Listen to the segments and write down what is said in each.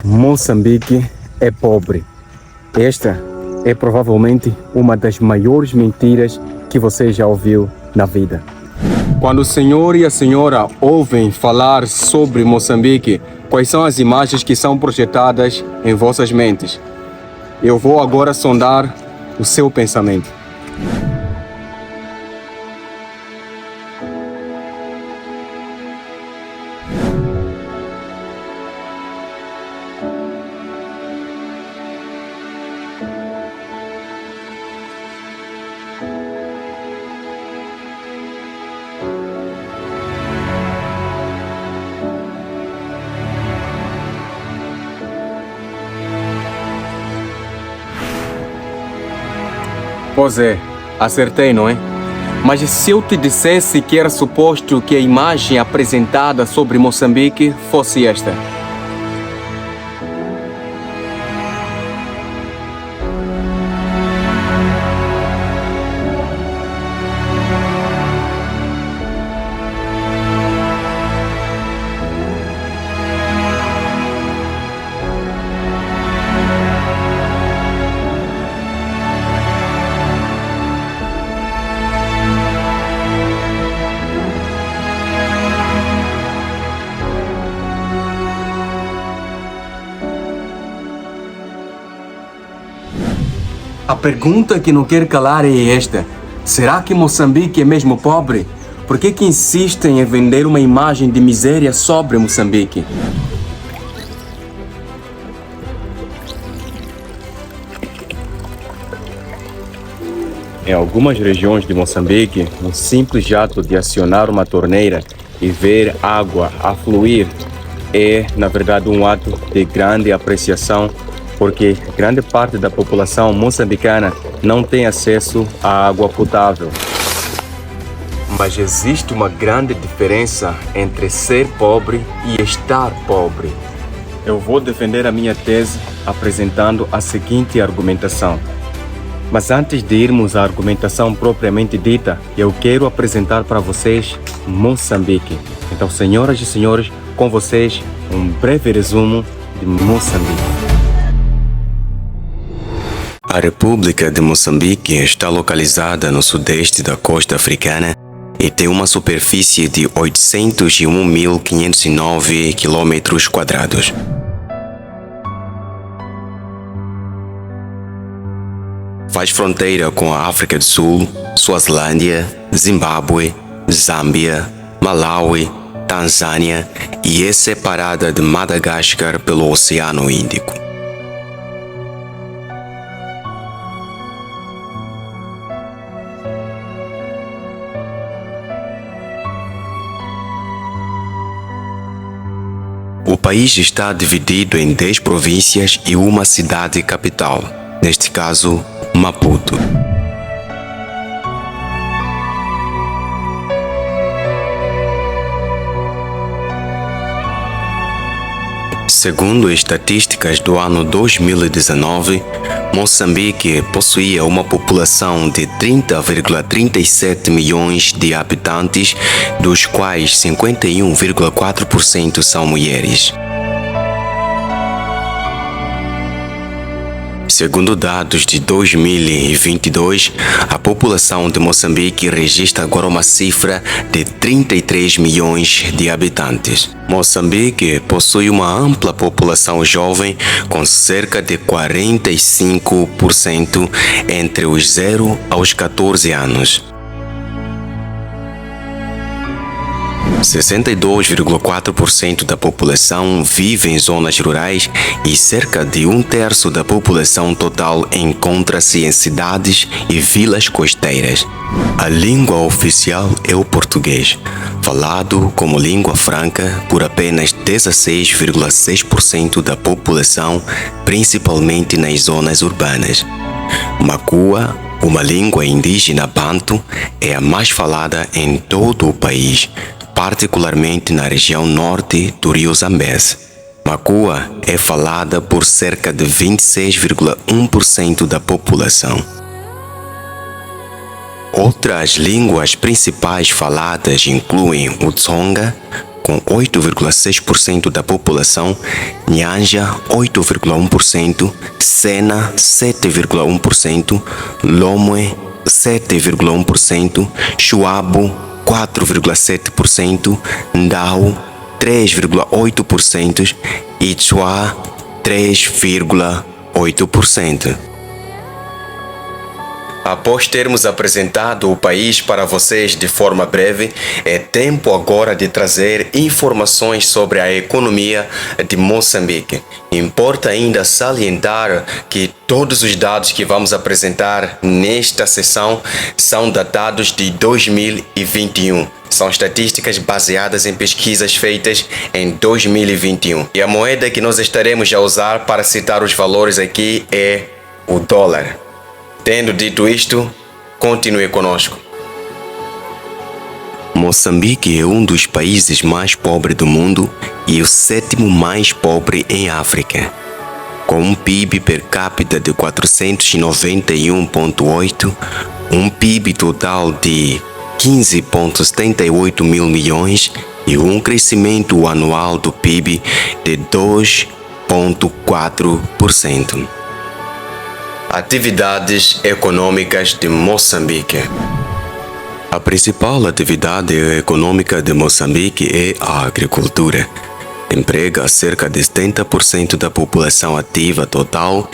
Moçambique é pobre. Esta é provavelmente uma das maiores mentiras que você já ouviu na vida. Quando o senhor e a senhora ouvem falar sobre Moçambique, quais são as imagens que são projetadas em vossas mentes? Eu vou agora sondar o seu pensamento. Pois é, acertei, não é? Mas se eu te dissesse que era suposto que a imagem apresentada sobre Moçambique fosse esta? A pergunta que não quer calar é esta: será que Moçambique é mesmo pobre? Por que insistem em vender uma imagem de miséria sobre Moçambique? Em algumas regiões de Moçambique, um simples ato de acionar uma torneira e ver água a fluir é, na verdade, um ato de grande apreciação, porque grande parte da população moçambicana não tem acesso à água potável. Mas existe uma grande diferença entre ser pobre e estar pobre. Eu vou defender a minha tese apresentando a seguinte argumentação. Mas antes de irmos à argumentação propriamente dita, eu quero apresentar para vocês Moçambique. Então, senhoras e senhores, com vocês, um breve resumo de Moçambique. A República de Moçambique está localizada no sudeste da costa africana e tem uma superfície de 801.509 km². Faz fronteira com a África do Sul, Suazilândia, Zimbábue, Zâmbia, Malawi, Tanzânia e é separada de Madagascar pelo Oceano Índico. O país está dividido em 10 províncias e uma cidade capital, neste caso, Maputo. Segundo estatísticas do ano 2019, Moçambique possuía uma população de 30,37 milhões de habitantes, dos quais 51,4% são mulheres. Segundo dados de 2022, a população de Moçambique registra agora uma cifra de 33 milhões de habitantes. Moçambique possui uma ampla população jovem, com cerca de 45% entre os 0 aos 14 anos. 62,4% da população vive em zonas rurais e cerca de 1/3 da população total encontra-se em cidades e vilas costeiras. A língua oficial é o português, falado como língua franca por apenas 16,6% da população, principalmente nas zonas urbanas. Makua, uma língua indígena banto, é a mais falada em todo o país, particularmente na região norte do rio Zambeze. Makua é falada por cerca de 26,1% da população. Outras línguas principais faladas incluem o Tsonga, com 8,6% da população, Nyanja 8,1%, Sena 7,1%, Lomé 7,1%, Chuabo 4,7%, Ndau 3,8% e Chua 3,8%. Após termos apresentado o país para vocês de forma breve, é tempo agora de trazer informações sobre a economia de Moçambique. Importa ainda salientar que todos os dados que vamos apresentar nesta sessão são datados de 2021. São estatísticas baseadas em pesquisas feitas em 2021. E a moeda que nós estaremos a usar para citar os valores aqui é o dólar. Tendo dito isto, continue conosco. Moçambique é um dos países mais pobres do mundo e o sétimo mais pobre em África. Com um PIB per capita de 491,8, um PIB total de 15,78 mil milhões e um crescimento anual do PIB de 2,4%. Atividades econômicas de Moçambique. A principal atividade econômica de Moçambique é a agricultura. Emprega cerca de 70% da população ativa total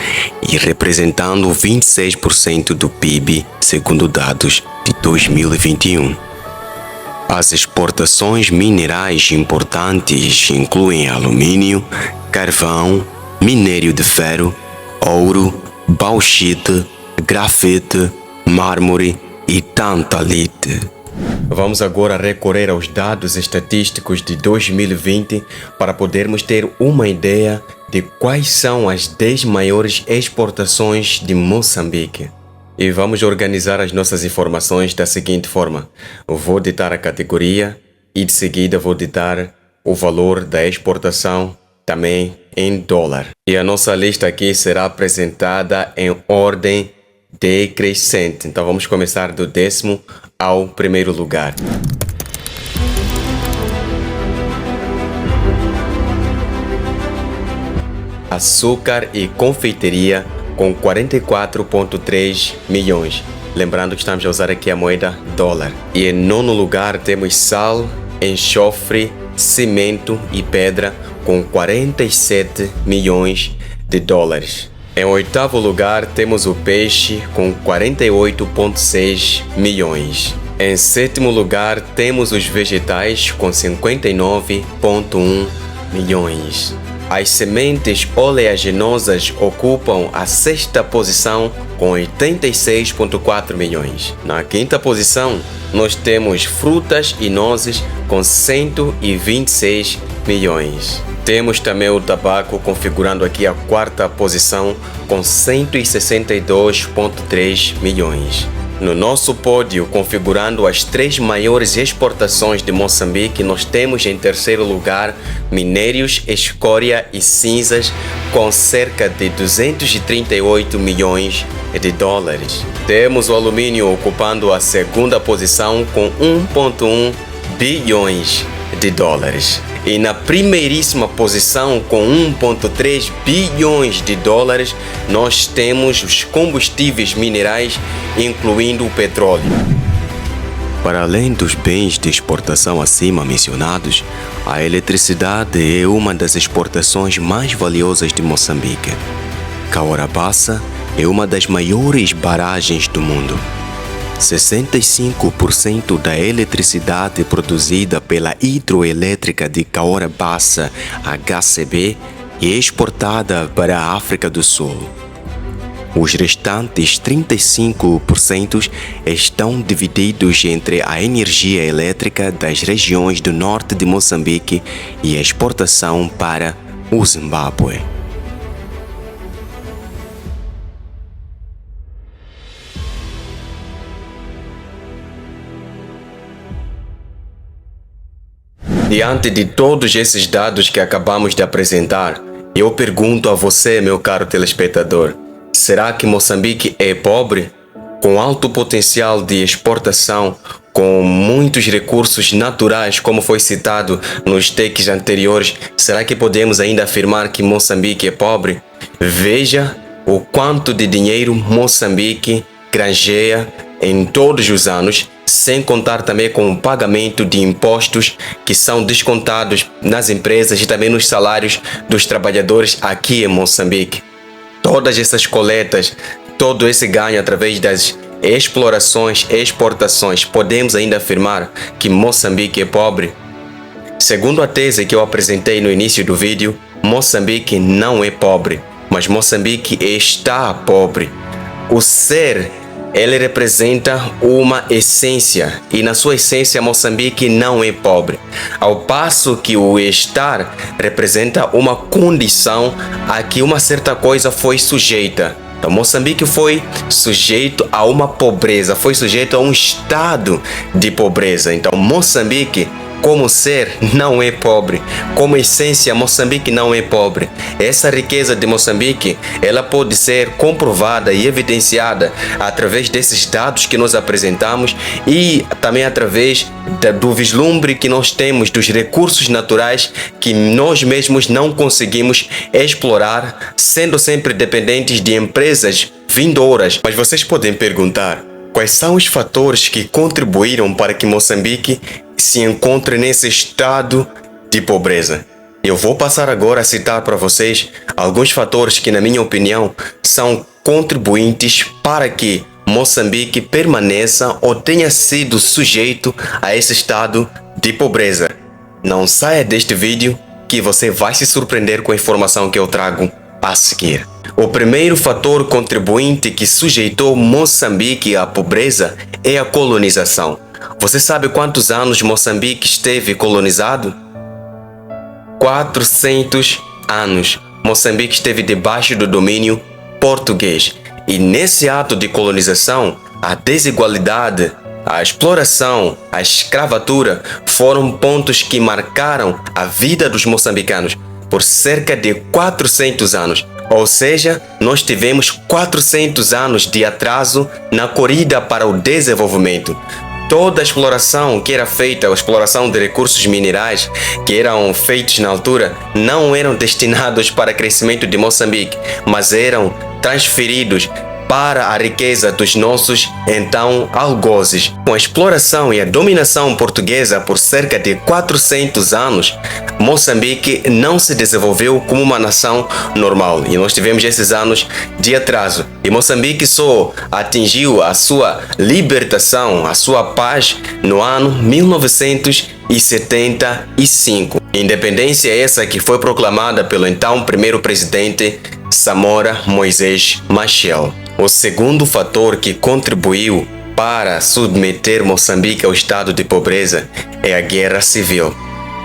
e representando 26% do PIB, segundo dados de 2021. As exportações minerais importantes incluem alumínio, carvão, minério de ferro, ouro, bauxite, grafite, mármore e tantalite. Vamos agora recorrer aos dados estatísticos de 2020 para podermos ter uma ideia de quais são as 10 maiores exportações de Moçambique. E vamos organizar as nossas informações da seguinte forma. Eu vou ditar a categoria e de seguida vou ditar o valor da exportação também em dólar. E a nossa lista aqui será apresentada em ordem decrescente. Então vamos começar do 10º ao 1º lugar. Açúcar e confeitaria com 44,3 milhões. Lembrando que estamos a usar aqui a moeda dólar. E em 9º lugar temos sal, enxofre, cimento e pedra com 47 milhões de dólares. Em 8º lugar temos o peixe com 48,6 milhões. Em 7º lugar temos os vegetais com 59,1 milhões. As sementes oleaginosas ocupam a 6ª posição com 86,4 milhões. Na 5ª posição, nós temos frutas e nozes com 126 milhões. Temos também o tabaco configurando aqui a 4ª posição com 162,3 milhões. No nosso pódio, configurando as 3 maiores exportações de Moçambique, nós temos em 3º lugar minérios, escória e cinzas com cerca de 238 milhões de dólares. Temos o alumínio ocupando a 2ª posição com 1,1 bilhões de dólares. E na primeiríssima posição, com 1,3 bilhões de dólares, nós temos os combustíveis minerais, incluindo o petróleo. Para além dos bens de exportação acima mencionados, a eletricidade é uma das exportações mais valiosas de Moçambique. Cahora Bassa é uma das maiores barragens do mundo. 65% da eletricidade produzida pela hidroelétrica de Cahora Bassa, HCB, é exportada para a África do Sul. Os restantes 35% estão divididos entre a energia elétrica das regiões do norte de Moçambique e a exportação para o Zimbábue. Diante de todos esses dados que acabamos de apresentar, eu pergunto a você, meu caro telespectador, será que Moçambique é pobre? Com alto potencial de exportação, com muitos recursos naturais, como foi citado nos takes anteriores, será que podemos ainda afirmar que Moçambique é pobre? Veja o quanto de dinheiro Moçambique granjeia em todos os anos, sem contar também com o pagamento de impostos que são descontados nas empresas e também nos salários dos trabalhadores aqui em Moçambique. Todas essas coletas, todo esse ganho através das explorações, exportações, podemos ainda afirmar que Moçambique é pobre? Segundo a tese que eu apresentei no início do vídeo, Moçambique não é pobre, mas Moçambique está pobre. O ser, ele representa uma essência, e na sua essência Moçambique não é pobre, ao passo que o estar representa uma condição a que uma certa coisa foi sujeita. Então, Moçambique foi sujeito a uma pobreza, foi sujeito a um estado de pobreza. Então, Moçambique, como ser, não é pobre. Como essência, Moçambique não é pobre. Essa riqueza de Moçambique, ela pode ser comprovada e evidenciada através desses dados que nós apresentamos e também através do vislumbre que nós temos dos recursos naturais que nós mesmos não conseguimos explorar, sendo sempre dependentes de empresas vindouras. Mas vocês podem perguntar, quais são os fatores que contribuíram para que Moçambique se encontre nesse estado de pobreza? Eu vou passar agora a citar para vocês alguns fatores que, na minha opinião, são contribuintes para que Moçambique permaneça ou tenha sido sujeito a esse estado de pobreza. Não saia deste vídeo que você vai se surpreender com a informação que eu trago a seguir. O primeiro fator contribuinte que sujeitou Moçambique à pobreza é a colonização. Você sabe quantos anos Moçambique esteve colonizado? 400 anos. Moçambique esteve debaixo do domínio português. E nesse ato de colonização, a desigualdade, a exploração, a escravatura foram pontos que marcaram a vida dos moçambicanos por cerca de 400 anos. Ou seja, nós tivemos 400 anos de atraso na corrida para o desenvolvimento. Toda a exploração que era feita, a exploração de recursos minerais que eram feitos na altura, não eram destinados para o crescimento de Moçambique, mas eram transferidos para a riqueza dos nossos então algozes. Com a exploração e a dominação portuguesa por cerca de 400 anos, Moçambique não se desenvolveu como uma nação normal e nós tivemos esses anos de atraso. E Moçambique só atingiu a sua libertação, a sua paz no ano 1975. Independência essa que foi proclamada pelo então primeiro presidente Samora Moisés Machel. O segundo fator que contribuiu para submeter Moçambique ao estado de pobreza é a guerra civil.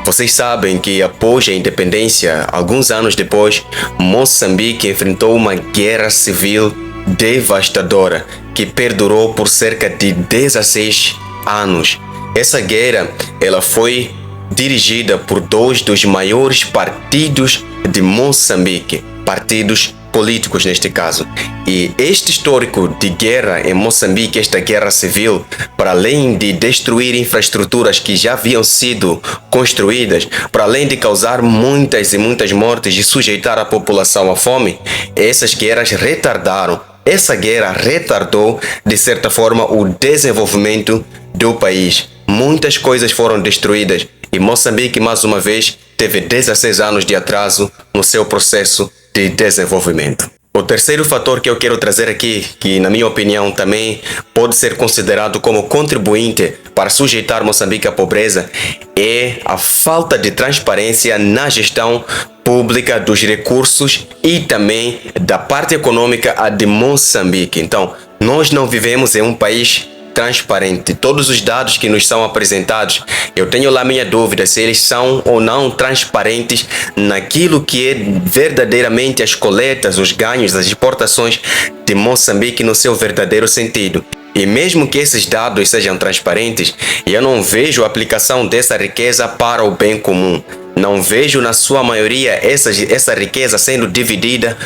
Vocês sabem que após a independência, alguns anos depois, Moçambique enfrentou uma guerra civil devastadora que perdurou por cerca de 16 anos. Essa guerra, ela foi dirigida por dois dos maiores partidos de Moçambique, partidos políticos neste caso. E este histórico de guerra em Moçambique, esta guerra civil, para além de destruir infraestruturas que já haviam sido construídas, para além de causar muitas e muitas mortes e sujeitar a população à fome, essas guerras retardaram. Essa guerra retardou, de certa forma, o desenvolvimento do país. Muitas coisas foram destruídas e Moçambique, mais uma vez, teve 16 anos de atraso no seu processo de desenvolvimento. O terceiro fator que eu quero trazer aqui, que na minha opinião também pode ser considerado como contribuinte para sujeitar Moçambique à pobreza, é a falta de transparência na gestão pública dos recursos e também da parte econômica de Moçambique. Então, nós não vivemos em um país transparente. Todos os dados que nos são apresentados, eu tenho lá minha dúvida se eles são ou não transparentes naquilo que é verdadeiramente as coletas, os ganhos, as exportações de Moçambique no seu verdadeiro sentido. E mesmo que esses dados sejam transparentes, eu não vejo a aplicação dessa riqueza para o bem comum. Não vejo na sua maioria essa riqueza sendo dividida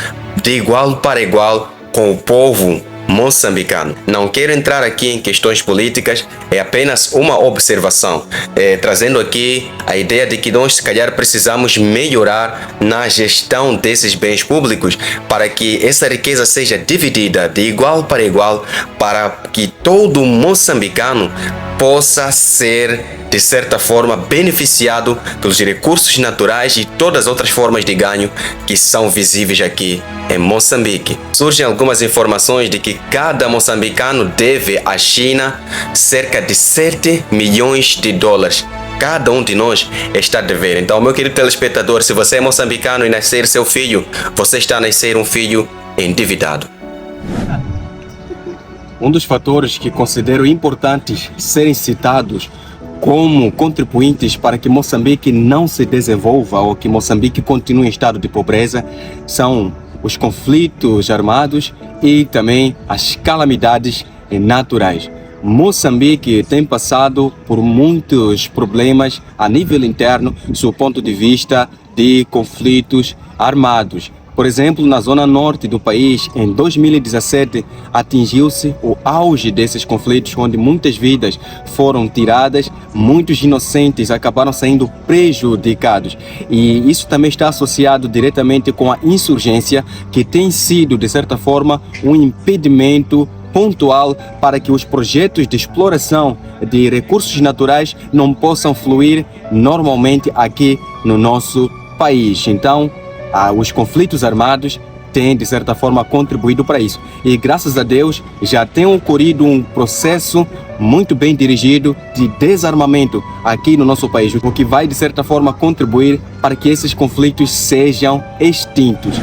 de igual para igual com o povo moçambicano. Não quero entrar aqui em questões políticas, é apenas uma observação, trazendo aqui a ideia de que nós, se calhar, precisamos melhorar na gestão desses bens públicos para que essa riqueza seja dividida de igual para igual, para que todo moçambicano possa ser, de certa forma, beneficiado pelos recursos naturais e todas as outras formas de ganho que são visíveis aqui em Moçambique. Surgem algumas informações de que cada moçambicano deve à China cerca de 7 milhões de dólares. Cada um de nós está a dever. Então, meu querido telespectador, se você é moçambicano e nascer seu filho, você está a nascer um filho endividado. Um dos fatores que considero importantes serem citados como contribuintes para que Moçambique não se desenvolva ou que Moçambique continue em estado de pobreza são os conflitos armados e também as calamidades naturais. Moçambique tem passado por muitos problemas a nível interno, do ponto de vista de conflitos armados. Por exemplo, na zona norte do país, em 2017, atingiu-se o auge desses conflitos, onde muitas vidas foram tiradas, muitos inocentes acabaram saindo prejudicados. E isso também está associado diretamente com a insurgência, que tem sido, de certa forma, um impedimento pontual para que os projetos de exploração de recursos naturais não possam fluir normalmente aqui no nosso país. Então, os conflitos armados têm, de certa forma, contribuído para isso. E, graças a Deus, já tem ocorrido um processo muito bem dirigido de desarmamento aqui no nosso país, o que vai, de certa forma, contribuir para que esses conflitos sejam extintos.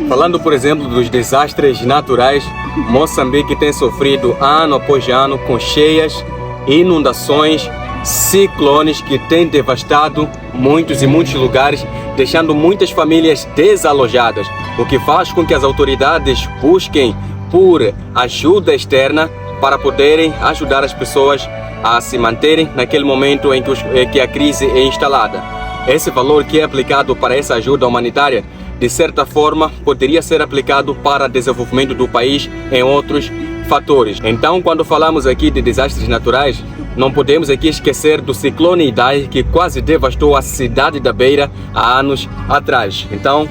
Falando, por exemplo, dos desastres naturais, Moçambique tem sofrido ano após ano com cheias, inundações, ciclones que têm devastado muitos lugares, deixando muitas famílias desalojadas, o que faz com que as autoridades busquem por ajuda externa para poderem ajudar as pessoas a se manterem naquele momento em que a crise é instalada. Esse valor que é aplicado para essa ajuda humanitária, de certa forma, poderia ser aplicado para o desenvolvimento do país em outros fatores. Então, quando falamos aqui de desastres naturais, não podemos aqui esquecer do ciclone Idai, que quase devastou a cidade da Beira há anos atrás. Então,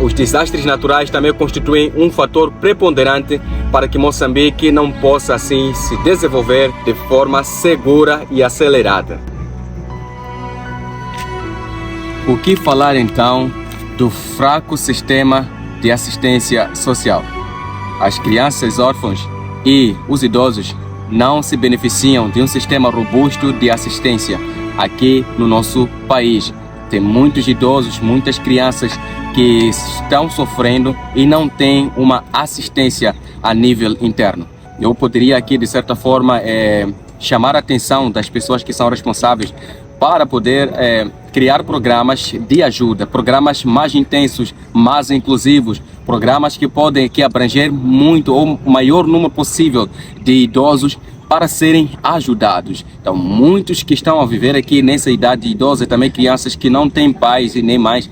os desastres naturais também constituem um fator preponderante para que Moçambique não possa assim se desenvolver de forma segura e acelerada. O que falar então do fraco sistema de assistência social? As crianças órfãs e os idosos não se beneficiam de um sistema robusto de assistência aqui no nosso país. Tem muitos idosos, muitas crianças que estão sofrendo e não têm uma assistência a nível interno. Eu poderia aqui, de certa forma, chamar a atenção das pessoas que são responsáveis para poder criar programas de ajuda, programas mais intensos, mais inclusivos, programas que podem abranger muito ou o maior número possível de idosos para serem ajudados. Então, muitos que estão a viver aqui nessa idade idosa, também crianças que não têm pais e nem mais,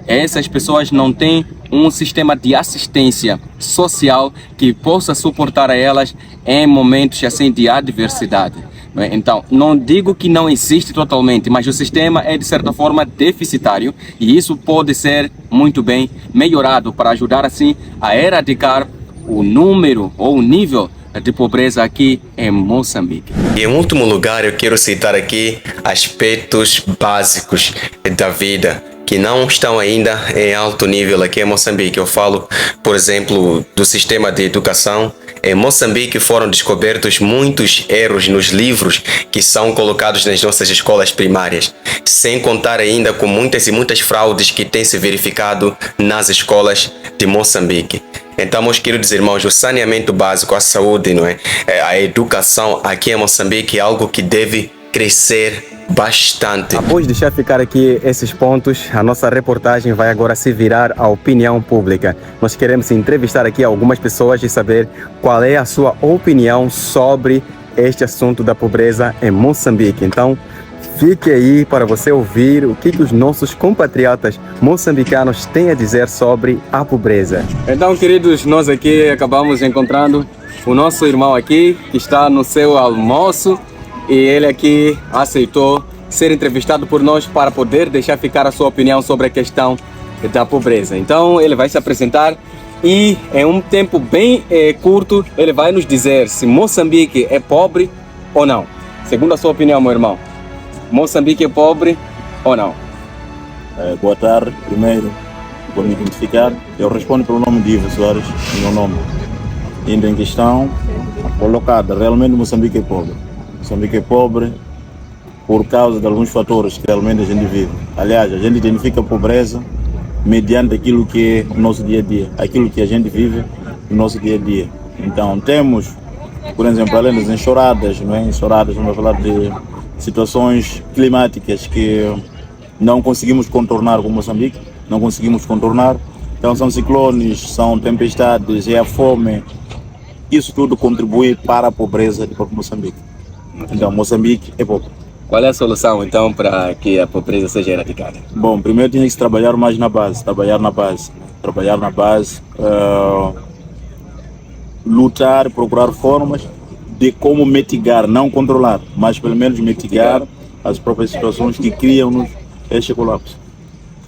essas pessoas não têm um sistema de assistência social que possa suportar a elas em momentos assim de adversidade. Então, não digo que não existe totalmente, mas o sistema é de certa forma deficitário e isso pode ser muito bem melhorado para ajudar assim a erradicar o número ou o nível de pobreza aqui em Moçambique. E em último lugar, eu quero citar aqui aspectos básicos da vida que não estão ainda em alto nível aqui em Moçambique. Eu falo, por exemplo, do sistema de educação. Em Moçambique foram descobertos muitos erros nos livros que são colocados nas nossas escolas primárias, sem contar ainda com muitas e muitas fraudes que têm se verificado nas escolas de Moçambique. Então, meus queridos irmãos, o saneamento básico, a saúde, não é? A educação aqui em Moçambique é algo que deve crescer bastante. Após deixar ficar aqui esses pontos, a nossa reportagem vai agora se virar à opinião pública. Nós queremos entrevistar aqui algumas pessoas e saber qual é a sua opinião sobre este assunto da pobreza em Moçambique. Então, Fique aí para você ouvir o que os nossos compatriotas moçambicanos têm a dizer sobre a pobreza. Então, queridos, nós aqui acabamos encontrando o nosso irmão aqui, que está no seu almoço, e ele aqui aceitou ser entrevistado por nós para poder deixar ficar a sua opinião sobre a questão da pobreza. Então, ele vai se apresentar e em um tempo bem curto, ele vai nos dizer se Moçambique é pobre ou não. Segundo a sua opinião, meu irmão, Moçambique é pobre ou não? Boa tarde. Primeiro, vou me identificar. Eu respondo pelo nome de Ivo Soares, meu nome. Indo em questão colocada, realmente Moçambique é pobre. Moçambique é pobre por causa de alguns fatores que realmente a gente vive. Aliás, a gente identifica a pobreza mediante aquilo que é o nosso dia a dia, aquilo que a gente vive no nosso dia a dia. Então temos, por exemplo, além das enxurradas, não é? Enxurradas, vamos falar de situações climáticas que não conseguimos contornar com Moçambique, não conseguimos contornar. Então são ciclones, são tempestades, é a fome. Isso tudo contribui para a pobreza de Moçambique. Então Moçambique é pobre. Qual é a solução então para que a pobreza seja erradicada? Bom, primeiro tinha que se trabalhar mais na base, lutar, procurar formas de como mitigar, não controlar, mas pelo menos mitigar as próprias situações que criam-nos este colapso.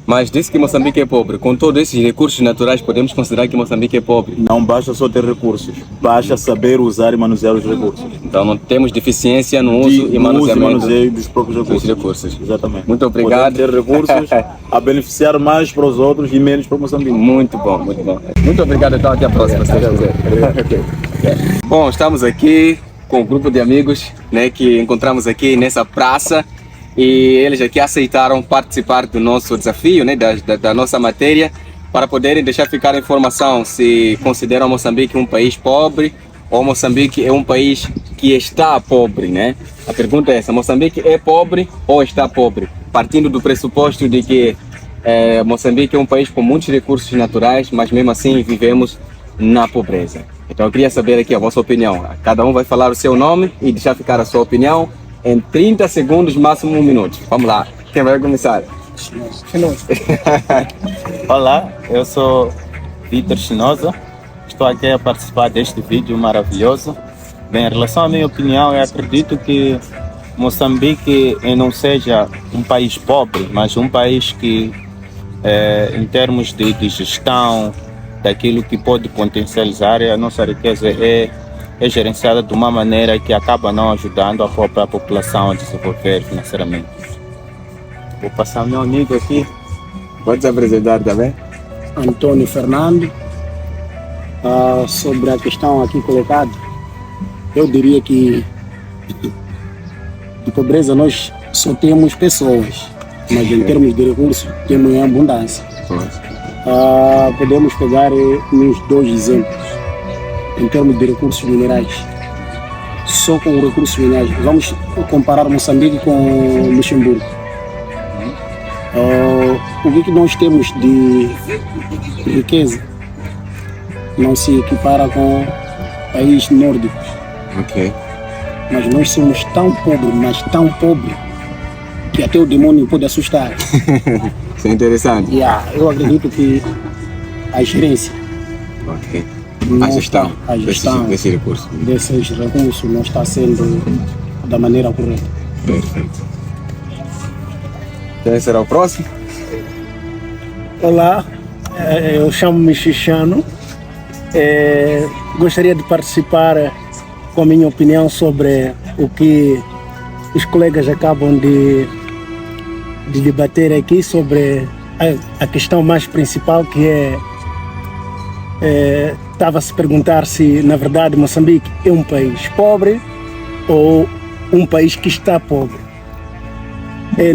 Mas disse que Moçambique é pobre. Com todos esses recursos naturais, podemos considerar que Moçambique é pobre? Não basta só ter recursos, basta saber usar e manusear os recursos. Então não temos deficiência no uso e manuseamento dos próprios recursos. Exatamente. Muito obrigado. Poder ter recursos a beneficiar mais para os outros e menos para Moçambique. Muito bom, muito bom. Muito obrigado, então até a próxima. Bom, estamos aqui com um grupo de amigos, né, que encontramos aqui nessa praça. E eles aqui aceitaram participar do nosso desafio, né, da nossa matéria, para poderem deixar ficar a informação se consideram Moçambique um país pobre ou Moçambique é um país que está pobre, né? A pergunta é essa: Moçambique é pobre ou está pobre? Partindo do pressuposto de que Moçambique é um país com muitos recursos naturais, mas mesmo assim vivemos na pobreza. Então eu queria saber aqui a vossa opinião. Cada um vai falar o seu nome e deixar ficar a sua opinião em 30 segundos, máximo 1 minuto. Vamos lá, quem vai começar? Olá, eu sou Vitor Chinosa, estou aqui a participar deste vídeo maravilhoso. Bem, em relação à minha opinião, eu acredito que Moçambique não seja um país pobre, mas um país que, em termos de gestão, daquilo que pode potencializar a nossa riqueza, é gerenciada de uma maneira que acaba não ajudando a própria população a desenvolver financeiramente. Vou passar ao meu amigo aqui. Pode se apresentar também? Antônio Fernando. Sobre a questão aqui colocada, eu diria que de pobreza nós só temos pessoas, mas em termos de recursos temos em abundância. Podemos pegar uns 2 exemplos. Em termos de recursos minerais, só com recursos minerais, vamos comparar Moçambique com Luxemburgo. O que nós temos de riqueza não se equipara com países nórdicos. Mas nós somos tão pobres, mas tão pobres, que até o demônio pode assustar. Isso é interessante. Eu acredito que a gerência, a gestão desses recursos não está sendo da maneira correta. Perfeito. Quem será o próximo? Olá, eu chamo-me Xixano. Gostaria de participar com a minha opinião sobre o que os colegas acabam de debater aqui sobre a questão mais principal, que estava a se perguntar se, na verdade, Moçambique é um país pobre ou um país que está pobre.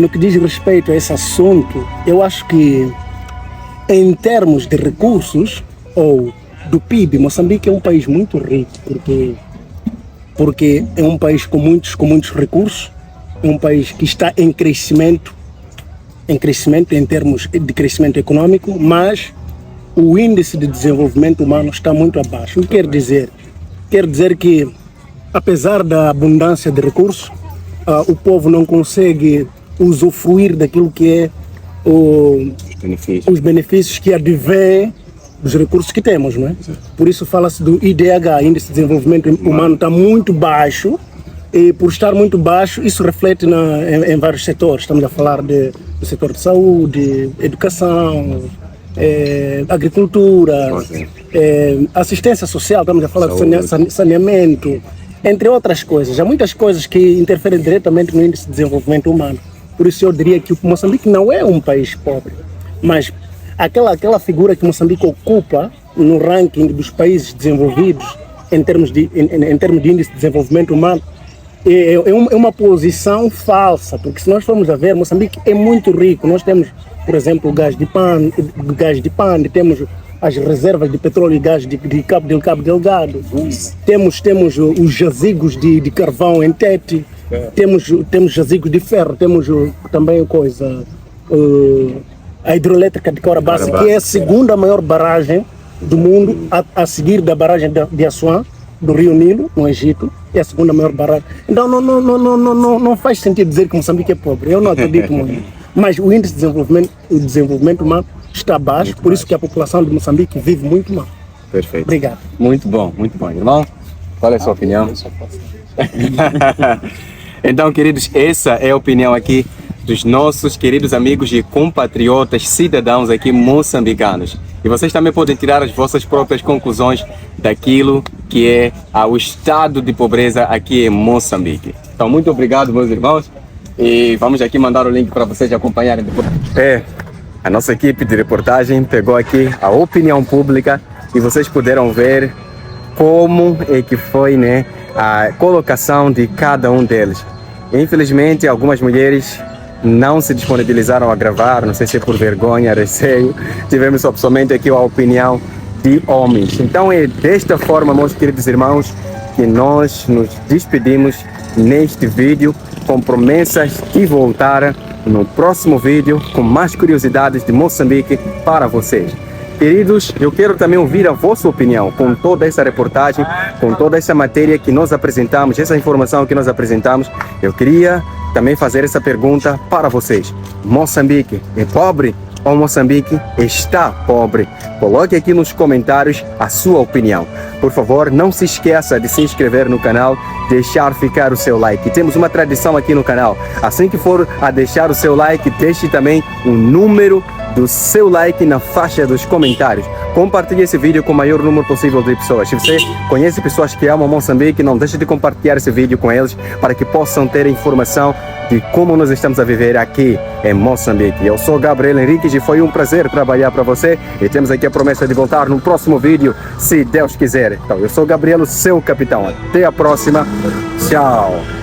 No que diz respeito a esse assunto, eu acho que, em termos de recursos ou do PIB, Moçambique é um país muito rico, porque é um país com muitos recursos, é um país que está em crescimento em termos de crescimento econômico, mas o índice de desenvolvimento humano está muito abaixo. O que quer dizer? Quer dizer que, apesar da abundância de recursos, o povo não consegue usufruir daquilo que é os benefícios que advêm dos recursos que temos, não é? Por isso fala-se do IDH, Índice de Desenvolvimento Humano, está muito baixo, e por estar muito baixo, isso reflete em vários setores. Estamos a falar do setor de saúde, educação, agricultura, assistência social, estamos a falar de saneamento, entre outras coisas. Há muitas coisas que interferem diretamente no Índice de Desenvolvimento Humano. Por isso eu diria que o Moçambique não é um país pobre, mas aquela figura que Moçambique ocupa no ranking dos países desenvolvidos em termos de índice de desenvolvimento humano é uma posição falsa, porque se nós formos a ver, Moçambique é muito rico. Nós temos, por exemplo, gás de Pande, temos as reservas de petróleo e gás de Cabo Delgado, temos os jazigos de carvão em Tete, temos jazigos de ferro, temos também a hidroelétrica de Corabaça, que é a segunda maior barragem do mundo, a seguir da barragem de Assuã, do Rio Nilo, no Egito, é a segunda maior barragem. Então não faz sentido dizer que Moçambique é pobre, eu não acredito muito. Mas o índice de desenvolvimento humano está baixo, por isso que a população de Moçambique vive muito mal. Perfeito. Obrigado. Muito bom, irmão. Qual é a sua opinião? Então, queridos, essa é a opinião aqui dos nossos queridos amigos e compatriotas cidadãos aqui moçambicanos. E vocês também podem tirar as vossas próprias conclusões daquilo que é o estado de pobreza aqui em Moçambique. Então, muito obrigado, meus irmãos. E vamos aqui mandar o link para vocês acompanharem depois. A nossa equipe de reportagem pegou aqui a opinião pública e vocês puderam ver como é que foi, né, a colocação de cada um deles. Infelizmente, algumas mulheres não se disponibilizaram a gravar, não sei se é por vergonha, receio. Tivemos somente aqui a opinião de homens. Então é desta forma, meus queridos irmãos, que nós nos despedimos neste vídeo, com promessas de voltar no próximo vídeo com mais curiosidades de Moçambique para vocês. Queridos, eu quero também ouvir a vossa opinião com toda essa reportagem, com toda essa matéria que nós apresentamos, essa informação que nós apresentamos. Eu queria também fazer essa pergunta para vocês. Moçambique é pobre ou Moçambique está pobre? Coloque aqui nos comentários a sua opinião. Por favor, não se esqueça de se inscrever no canal, deixar ficar o seu like. Temos uma tradição aqui no canal. Assim que for a deixar o seu like, deixe também um número do seu like na faixa dos comentários. Compartilhe esse vídeo com o maior número possível de pessoas. Se você conhece pessoas que amam Moçambique, não deixe de compartilhar esse vídeo com eles para que possam ter informação de como nós estamos a viver aqui em Moçambique. Eu sou Gabriel Henriques e foi um prazer trabalhar para você e temos aqui a promessa de voltar no próximo vídeo, se Deus quiser. Então, eu sou Gabriel, seu capitão. Até a próxima. Tchau.